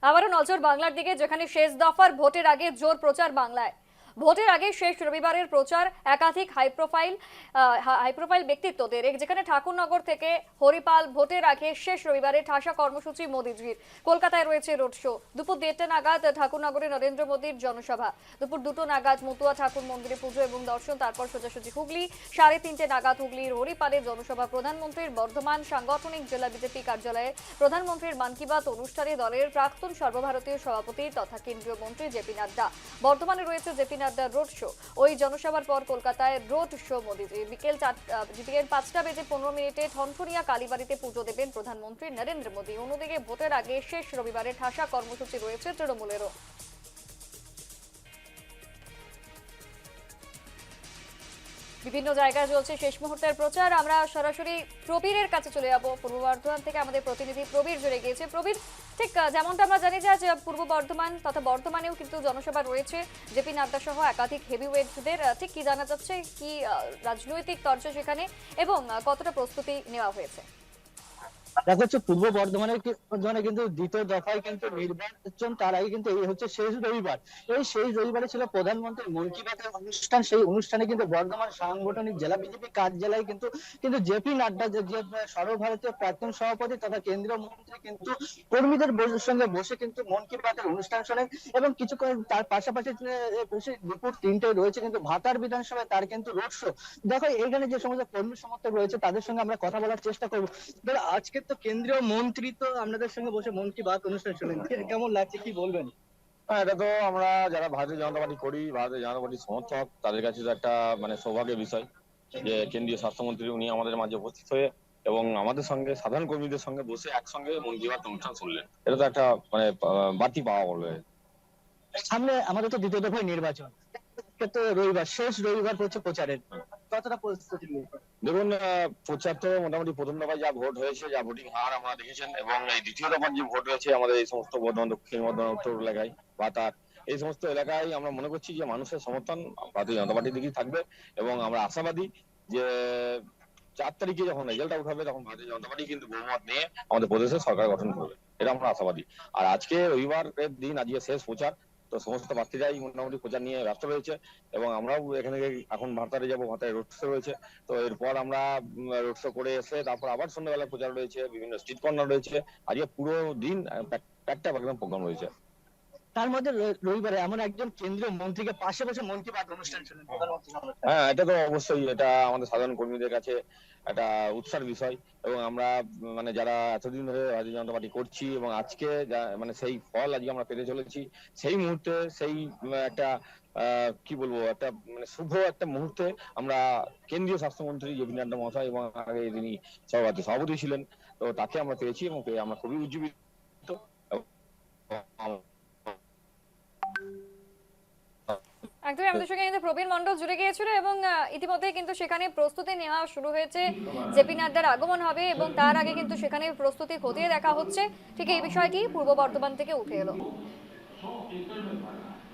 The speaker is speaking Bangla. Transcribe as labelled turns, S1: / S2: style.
S1: আবারও নজর বাংলার দিকে, যেখানে শেষ দফার ভোটের আগে জোর প্রচার বাংলায়। ভোটের আগে শেষ রবিবারের প্রচার একাধিক হাই প্রোফাইল ব্যক্তিত্বদের, যেখানে ঠাকুরনগর থেকে হরিপাল। ভোটের আগে শেষ রবিবারে ঠাসা কর্মসূচি মোদিজির। কলকাতায় রয়েছে রোড শো। দুপুর 1:30 নাগাদ ঠাকুরনগরে নরেন্দ্র মোদীর জনসভা। দুপুর 2টো নাগাদ মতুয়া ঠাকুর মন্দিরে পুজো এবং দর্শন, তারপর সোজাসুজি হুগলি। 3:30 নাগাদ হুগলির হরিপালে জনসভা। প্রধানমন্ত্রীর বর্ধমান সাংগঠনিক জেলা বিজেপি কার্যালয়ে প্রধানমন্ত্রীর মন কি বাত অনুষ্ঠানে দলের প্রাক্তন সর্বভারতীয় সভাপতি তথা কেন্দ্রীয় মন্ত্রী জেপি নাড্ডা। বর্ধমানে রয়েছে জেপি নাড্ডার রোড শো। ওই জনসভার পর কলকাতায় রোড শো মোদিজি। বিকেল 5:15 ঠনঠনিয়া কালীবাড়িতে পুজো দেবেন প্রধানমন্ত্রী নরেন্দ্র মোদী। অন্যদিকে ভোটের আগে শেষ রবিবারে ঠাসা কর্মসূচি রয়েছে তৃণমূলেরও। বিভিন্ন জায়গায় চলছে শেষ মুহূর্তের প্রচার। আমরা সরাসরি প্রবীরের কাছে চলে যাব। পূর্ব বর্ধমান থেকে আমাদের প্রতিনিধি প্রবীর জুড়ে গিয়েছে। প্রবীর, ঠিক যেমনটা আমরা জানি যে আজ পূর্ব বর্ধমান তথা বর্ধমানেও কিন্তু জনসভা রয়েছে জেপি নাড্ডা সহ একাধিক হেভিওয়েটদের। ঠিক কি জানা যাচ্ছে, কি রাজনৈতিক চর্চা সেখানে এবং কতটা প্রস্তুতি নেওয়া হয়েছে?
S2: দেখা যাচ্ছে পূর্ব বর্ধমানের বর্ধমানে কিন্তু দ্বিতীয় দফায় কিন্তু নির্বাচন, তার আগে কিন্তু এই হচ্ছে শেষ রবিবার। এই শেষ রবিবারে ছিল প্রধানমন্ত্রীর মন কি বাতের অনুষ্ঠান। সেই অনুষ্ঠানে কিন্তু বর্ধমান সাংগঠনিক জেলা বিজেপি কার্যালয়ে কিন্তু কিন্তু জেপি নাড্ডা, যে সর্বভারতীয় প্রাক্তন সভাপতি তথা কেন্দ্রীয় মন্ত্রী, কিন্তু কর্মীদের সঙ্গে বসে কিন্তু মন কি বাতের অনুষ্ঠান শোনেন। এবং কিছুক্ষণ তার পাশাপাশি দুপুর 3টায় রয়েছে কিন্তু ভাতার বিধানসভায় তার কিন্তু রোড শো। দেখো এখানে যে সমস্ত কর্মী সমর্থক রয়েছে তাদের সঙ্গে আমরা কথা বলার চেষ্টা করবো। আজকে তো কেন্দ্রীয় মন্ত্রী তো আপনাদের সঙ্গে বসে মন কি বাত অনুষ্ঠান শুনলেন, কেমন লাগছে, কি বলবেন?
S3: এটা তো আমরা যারা ভারতীয় জনতা পার্টি করি, ভারতীয় জনতা পার্টির সমর্থক, তাদের কাছে তো একটা সৌভাগ্যের বিষয় যে কেন্দ্রীয় স্বাস্থ্যমন্ত্রী উনি আমাদের মাঝে উপস্থিত হয়ে এবং আমাদের সঙ্গে সাধারণ কর্মীদের সঙ্গে বসে একসঙ্গে মন কি বাত অনুষ্ঠান শুনলেন। এটা তো একটা বাড়তি পাওয়া বলবে।
S2: সামনে আমাদের তো দ্বিতীয় দফায় নির্বাচন, তো রবিবার শেষ রবিবার হচ্ছে প্রচারের, কতটা প্রস্তুতি নিয়েছে?
S3: দেখুন, প্রচার তো মোটামুটি প্রথম দফায় যা ভোট হয়েছে, যা ভোটিং হার আপনারা দেখেছেন, এবং এই দ্বিতীয় দফার যে ভোট হয়েছে আমাদের এই সমস্ত বর্ধমান দক্ষিণ, বর্ধমান উত্তর এলাকায় বা তার এই সমস্ত এলাকায় আমরা মনে করছি যে মানুষের সমর্থন ভারতীয় জনতা পার্টির দিকেই থাকবে। এবং আমরা আশাবাদী যে 4 তারিখে যখন রেজাল্ট আউট হবে তখন ভারতীয় জনতা পার্টি কিন্তু বহুমত নিয়ে আমাদের প্রদেশে সরকার গঠন করবে, এটা আমরা আশাবাদী। আর আজকে রবিবারের দিন, আজকে শেষ প্রচার, তো সমস্ত প্রার্থীরাই মোটামুটি প্রচার নিয়ে ব্যস্ত রয়েছে এবং আমরাও এখানে এখন ভাতারে যাবো, ভাতারে রোড শো রয়েছে। তো এরপর আমরা রোড শো করে এসে তারপর আবার সন্ধ্যাবেলা প্রচার রয়েছে, বিভিন্ন স্ট্রিট কর্নার রয়েছে। আজকে পুরো দিন একটা প্রোগ্রাম রয়েছে।
S2: তার মধ্যে রবিবারে এমন একজন কেন্দ্রীয় মন্ত্রীকে পাশে বসে মন কি বাত অনুষ্ঠান শুনলেন, প্রধানমন্ত্রী।
S3: হ্যাঁ, এটা তো অবশ্যই, এটা আমাদের সাধারণ কর্মীদের কাছে একটা উৎসার বিষয়। এবং আমরা যারা এতদিন ধরে ভারতীয় জনতা পার্টি করছি এবং আজকে সেই ফল আজকে আমরা পেতে চলেছি, সেই মুহূর্তে সেই একটা কি বলবো, একটা শুভ একটা মুহূর্তে আমরা কেন্দ্রীয় স্বাস্থ্যমন্ত্রী জেপি নাড্ডা মহাশয় এবং আগে তিনি সভাপতি ছিলেন, তো তাকে আমরা পেয়েছি এবং পেয়ে আমরা খুবই উজ্জীবিত।
S1: একদমই, আমাদের সঙ্গে কিন্তু প্রবীণ মণ্ডল জুড়ে গিয়েছিল এবং ইতিমধ্যে কিন্তু সেখানে প্রস্তুতি নেওয়া শুরু হয়েছে। জেপি নাড্ডার আগমন হবে এবং তার আগে কিন্তু সেখানে প্রস্তুতি খতিয়ে দেখা হচ্ছে। ঠিক এই বিষয়টি পূর্ব বর্ধমান থেকে উঠে এলো।